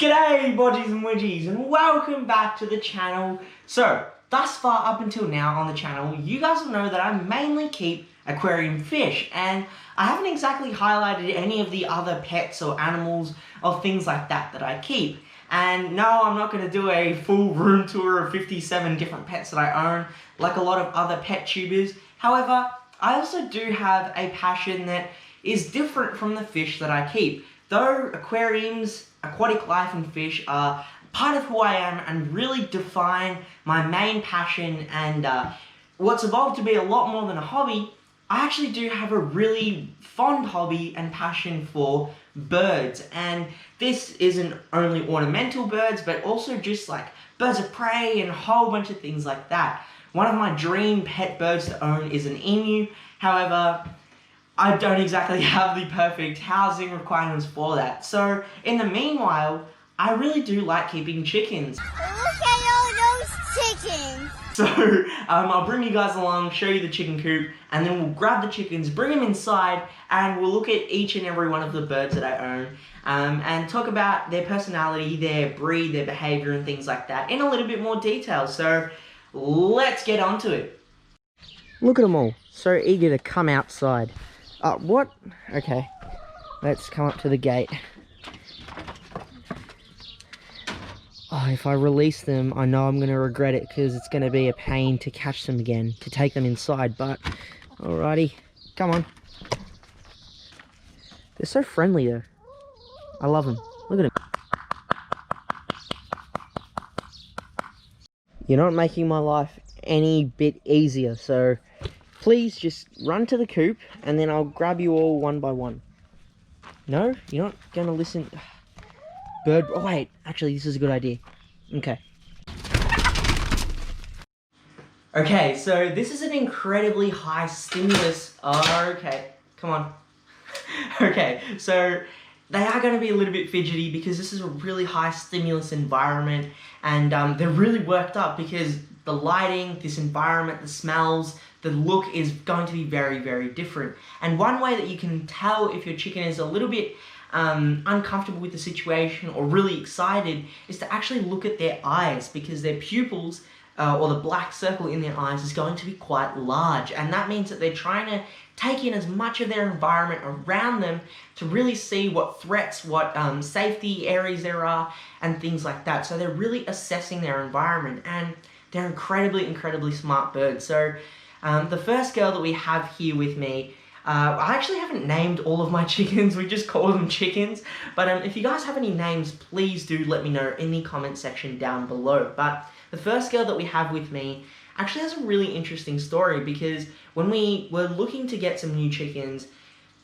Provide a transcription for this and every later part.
G'day Bodgies and Widgies and welcome back to the channel. So, thus far up until now on the channel, you guys will know that I mainly keep aquarium fish, and I haven't exactly highlighted any of the other pets or animals or things like that I keep. And no, I'm not going to do a full room tour of 57 different pets that I own like a lot of other pet tubers. However, I also do have a passion that is different from the fish that I keep. Though aquariums, aquatic life and fish are part of who I am and really define my main passion and what's evolved to be a lot more than a hobby, I actually do have a really fond hobby and passion for birds. And this isn't only ornamental birds, but also just like birds of prey and a whole bunch of things like that. One of my dream pet birds to own is an emu. However, I don't exactly have the perfect housing requirements for that. So, in the meanwhile, I really do like keeping chickens. Look at all those chickens! So, I'll bring you guys along, show you the chicken coop, and then we'll grab the chickens, bring them inside, and we'll look at each and every one of the birds that I own, and talk about their personality, their breed, their behaviour, and things like that in a little bit more detail. So, let's get on to it. Look at them all, so eager to come outside. What? Okay, let's come up to the gate. Oh, if I release them, I know I'm going to regret it because it's going to be a pain to catch them again, to take them inside, but alrighty, come on. They're so friendly though. I love them. Look at them. You're not making my life any bit easier, so please just run to the coop and then I'll grab you all one by one. No? You're not going to listen? Bird... Oh, wait. Actually, this is a good idea. Okay. Okay, so this is an incredibly high stimulus... Oh, okay. Come on. Okay, so they are going to be a little bit fidgety because this is a really high stimulus environment, and they're really worked up because the lighting, this environment, the smells, the look is going to be very, very different. And one way that you can tell if your chicken is a little bit uncomfortable with the situation or really excited is to actually look at their eyes, because their pupils or the black circle in their eyes is going to be quite large, and that means that they're trying to take in as much of their environment around them to really see what threats, what safety areas there are and things like that. So they're really assessing their environment, and they're incredibly smart birds. So the first girl that we have here with me, I actually haven't named all of my chickens, we just call them chickens, but if you guys have any names, please do let me know in the comment section down below. But the first girl that we have with me actually has a really interesting story, because when we were looking to get some new chickens,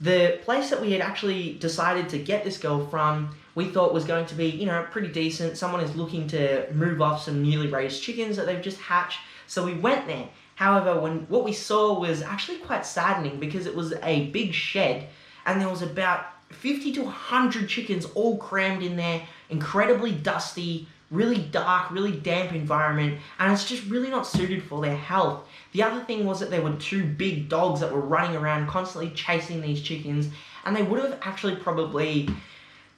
the place that we had actually decided to get this girl from, we thought was going to be, you know, pretty decent. Someone is looking to move off some newly raised chickens that they've just hatched, so we went there. However, what we saw was actually quite saddening, because it was a big shed and there was about 50 to 100 chickens all crammed in there, incredibly dusty, really dark, really damp environment, and it's just really not suited for their health. The other thing was that there were two big dogs that were running around constantly chasing these chickens, and they would have actually probably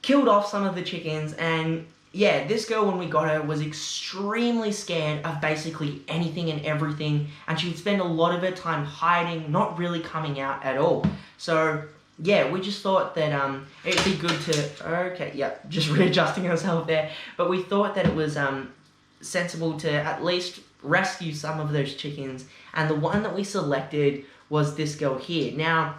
killed off some of the chickens. And yeah, this girl, when we got her, was extremely scared of basically anything and everything, and she would spend a lot of her time hiding, not really coming out at all. So yeah, we just thought that it'd be good to... Okay, yeah, just readjusting herself there. But we thought that it was sensible to at least rescue some of those chickens, and the one that we selected was this girl here. Now,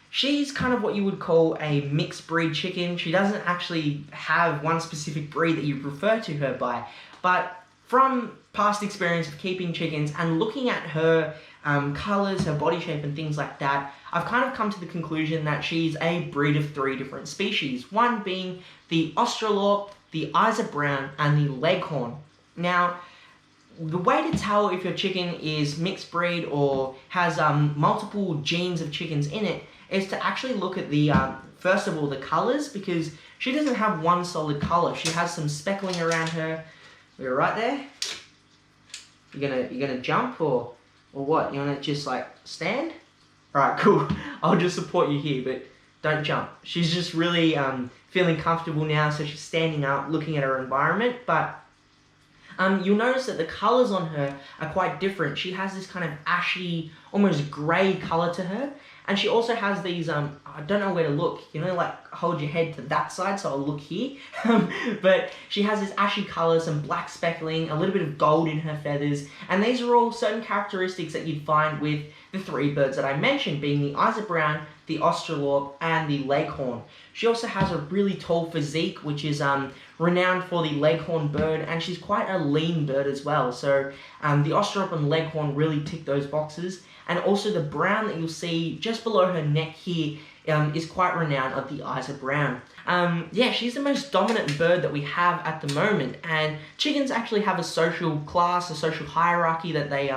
she's kind of what you would call a mixed breed chicken. She doesn't actually have one specific breed that you refer to her by, but from past experience of keeping chickens and looking at her colours, her body shape and things like that, I've kind of come to the conclusion that she's a breed of 3 different species, one being the Australorp, the Isa Brown and the Leghorn. Now, the way to tell if your chicken is mixed breed or has multiple genes of chickens in it is to actually look at the, first of all, the colours, because she doesn't have one solid colour. She has some speckling around her. We're right there. You're gonna jump or what? You wanna just like stand? Alright, cool. I'll just support you here, but don't jump. She's just really feeling comfortable now, so she's standing up, looking at her environment. But you'll notice that the colours on her are quite different. She has this kind of ashy, almost grey colour to her. And she also has these, I don't know where to look, you know, like hold your head to that side, so I'll look here. But she has this ashy colour, some black speckling, a little bit of gold in her feathers. And these are all certain characteristics that you'd find with the three birds that I mentioned, being the Isa brown, the Australorp, and the Leghorn. She also has a really tall physique, which is renowned for the Leghorn bird, and she's quite a lean bird as well. So the Australorp and Leghorn really tick those boxes. And also the brown that you'll see just below her neck here is quite renowned of the Isa brown. Yeah, she's the most dominant bird that we have at the moment, and chickens actually have a social class, a social hierarchy that they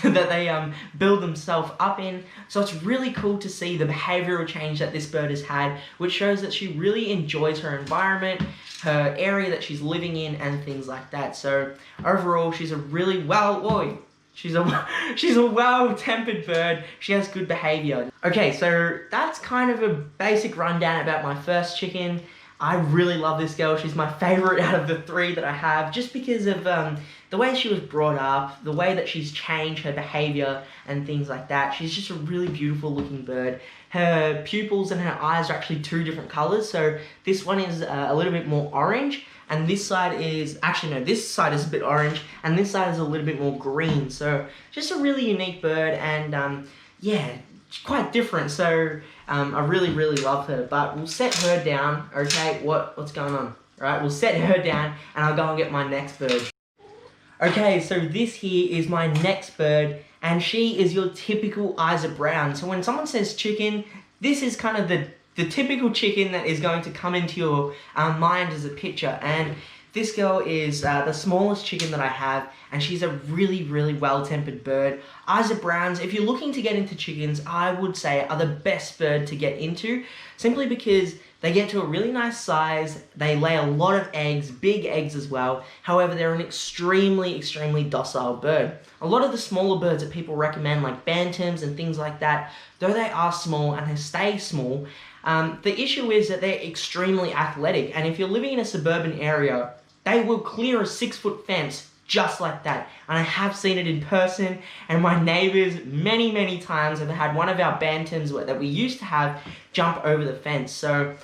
that they build themselves up in. So it's really cool to see the behavioural change that this bird has had, which shows that she really enjoys her environment, her area that she's living in, and things like that. So overall, she's a really she's a well-tempered bird. She has good behaviour. Okay, so that's kind of a basic rundown about my first chicken. I really love this girl. She's my favourite out of the three that I have, just because of the way she was brought up, the way that she's changed her behaviour and things like that. She's just a really beautiful looking bird. Her pupils and her eyes are actually two different colours. So this one is a little bit more orange, and this side is, actually no, this side is a bit orange, and this side is a little bit more green. So just a really unique bird, and yeah, quite different. So I really love her. But we'll set her down. Okay, what's going on? All right, we'll set her down, and I'll go and get my next bird. Okay, so this here is my next bird, and she is your typical Isa brown. So when someone says chicken, this is kind of the typical chicken that is going to come into your mind as a picture. And this girl is the smallest chicken that I have, and she's a really well-tempered bird. Isa browns, if you're looking to get into chickens, I would say are the best bird to get into, simply because they get to a really nice size, they lay a lot of eggs, big eggs as well. However, they're an extremely docile bird. A lot of the smaller birds that people recommend, like bantams and things like that, though they are small and they stay small, the issue is that they're extremely athletic, and if you're living in a suburban area, they will clear a 6-foot fence just like that. And I have seen it in person, and my neighbours many times have had one of our bantams that we used to have jump over the fence. So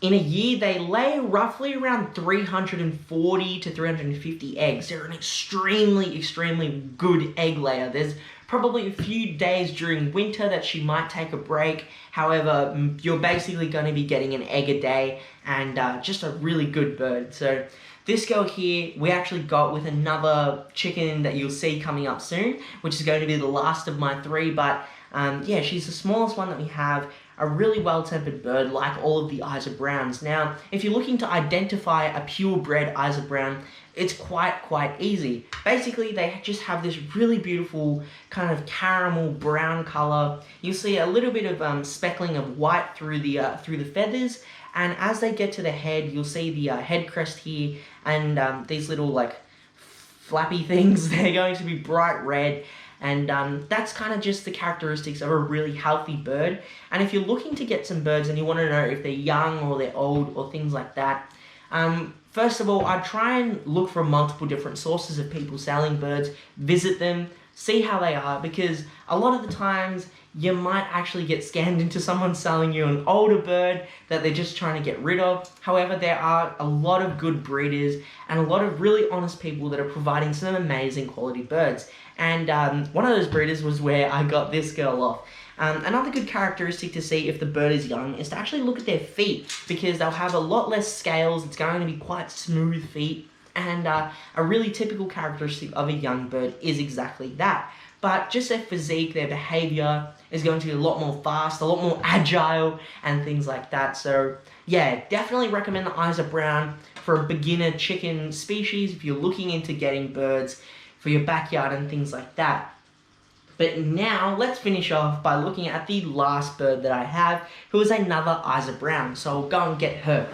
in a year, they lay roughly around 340 to 350 eggs. They're an extremely good egg layer. There's probably a few days during winter that she might take a break. However, you're basically going to be getting an egg a day, and just a really good bird. So this girl here, we actually got with another chicken that you'll see coming up soon, which is going to be the last of my three. But yeah, she's the smallest one that we have. A really well-tempered bird, like all of the Isa browns. Now, if you're looking to identify a purebred Isa brown, it's quite easy. Basically, they just have this really beautiful kind of caramel brown color. You'll see a little bit of speckling of white through the feathers, and as they get to the head, you'll see the head crest here, and these little like flappy things. They're going to be bright red. And that's kind of just the characteristics of a really healthy bird. And if you're looking to get some birds and you want to know if they're young or they're old or things like that, first of all, I'd try and look for multiple different sources of people selling birds, visit them, see how they are, because a lot of the times you might actually get scammed into someone selling you an older bird that they're just trying to get rid of. However, there are a lot of good breeders and a lot of really honest people that are providing some amazing quality birds. And one of those breeders was where I got this girl off. Another good characteristic to see if the bird is young is to actually look at their feet, because they'll have a lot less scales. It's going to be quite smooth feet, and a really typical characteristic of a young bird is exactly that. But just their physique, their behaviour is going to be a lot more fast, a lot more agile, and things like that. So yeah, definitely recommend the Isa brown for a beginner chicken species if you're looking into getting birds for your backyard and things like that. But now, let's finish off by looking at the last bird that I have, who is another Isa brown. So I'll go and get her.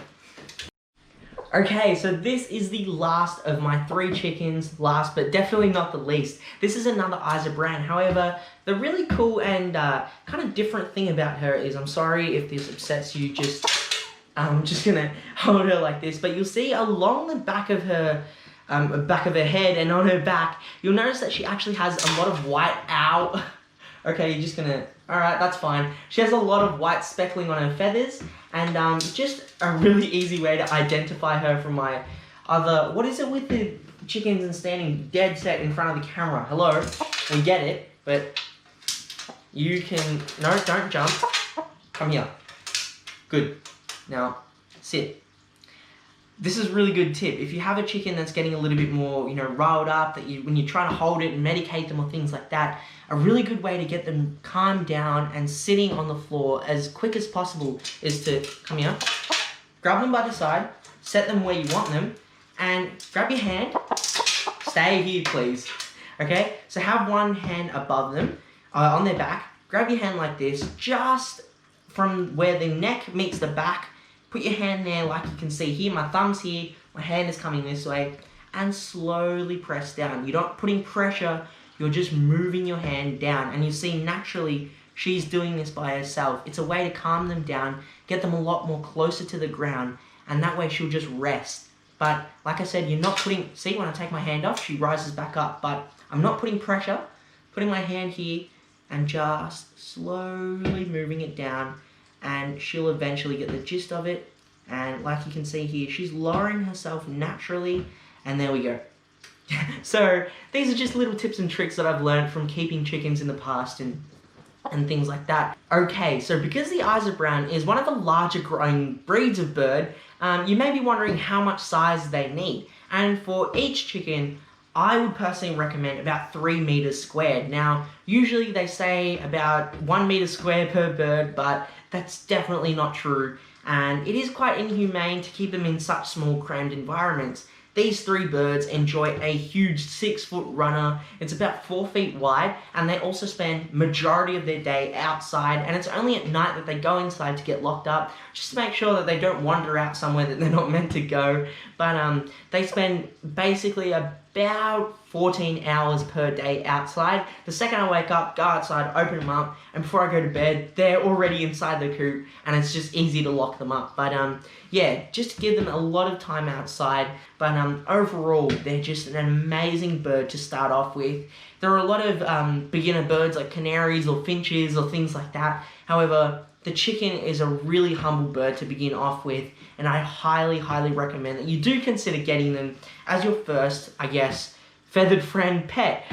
Okay, so this is the last of my 3 chickens, last but definitely not the least. This is another Isa brand. However, the really cool and kind of different thing about her is, I'm sorry if this upsets you, I'm just gonna hold her like this, but you'll see along the back of her head and on her back, you'll notice that she actually has a lot of white, okay, you're just gonna, alright, that's fine. She has a lot of white speckling on her feathers, and just a really easy way to identify her from my other, what is it with the chickens and standing dead set in front of the camera? Hello, we get it, but you can, no, don't jump, come here, good, now sit. This is a really good tip. If you have a chicken that's getting a little bit more, riled up, that when you're trying to hold it and medicate them or things like that, a really good way to get them calmed down and sitting on the floor as quick as possible is to, come here, grab them by the side, set them where you want them, and grab your hand, stay here please, okay? So have one hand above them, on their back, grab your hand like this, just from where the neck meets the back, put your hand there like you can see here, my thumb's here, my hand is coming this way, and slowly press down. You're not putting pressure, you're just moving your hand down, and you see naturally she's doing this by herself. It's a way to calm them down, get them a lot more closer to the ground, and that way she'll just rest. But like I said, you're not putting, see when I take my hand off, she rises back up, but I'm not putting pressure, putting my hand here, and just slowly moving it down, and she'll eventually get the gist of it. And like you can see here, she's lowering herself naturally, and there we go. So these are just little tips and tricks that I've learned from keeping chickens in the past and things like that. Okay, so because the Isa Brown is one of the larger growing breeds of bird, you may be wondering how much size they need. And for each chicken, I would personally recommend about 3 meters squared. Now, usually they say about 1 meter square per bird, but that's definitely not true. And it is quite inhumane to keep them in such small crammed environments. These 3 birds enjoy a huge 6-foot runner. It's about 4 feet wide, and they also spend majority of their day outside, and it's only at night that they go inside to get locked up, just to make sure that they don't wander out somewhere that they're not meant to go. But they spend basically about 14 hours per day outside. The second I wake up, go outside, open them up, and before I go to bed, they're already inside the coop, and it's just easy to lock them up. But yeah, just give them a lot of time outside. But overall, they're just an amazing bird to start off with. There are a lot of beginner birds like canaries or finches or things like that. However, the chicken is a really humble bird to begin off with, and I highly, highly recommend that you do consider getting them as your first, I guess, feathered friend pet.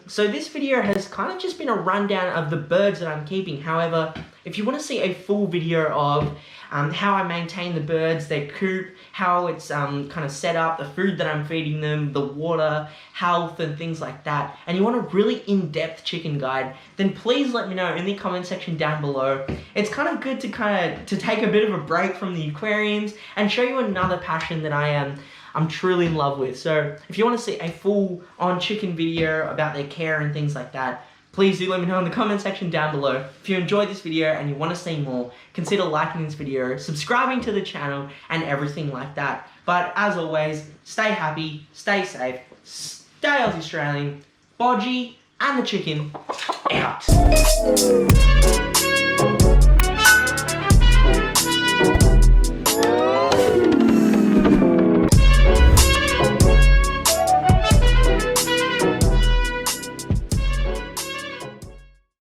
So this video has kind of just been a rundown of the birds that I'm keeping. However, if you want to see a full video of how I maintain the birds, their coop, how it's kind of set up, the food that I'm feeding them, the water, health and things like that, and you want a really in-depth chicken guide, then please let me know in the comment section down below. It's kind of good to take a bit of a break from the aquariums and show you another passion that I'm truly in love with. So if you want to see a full-on chicken video about their care and things like that, please do let me know in the comment section down below. If you enjoyed this video and you want to see more, consider liking this video, subscribing to the channel, and everything like that. But as always, stay happy, stay safe, stay Australian, Bodgie and the chicken out.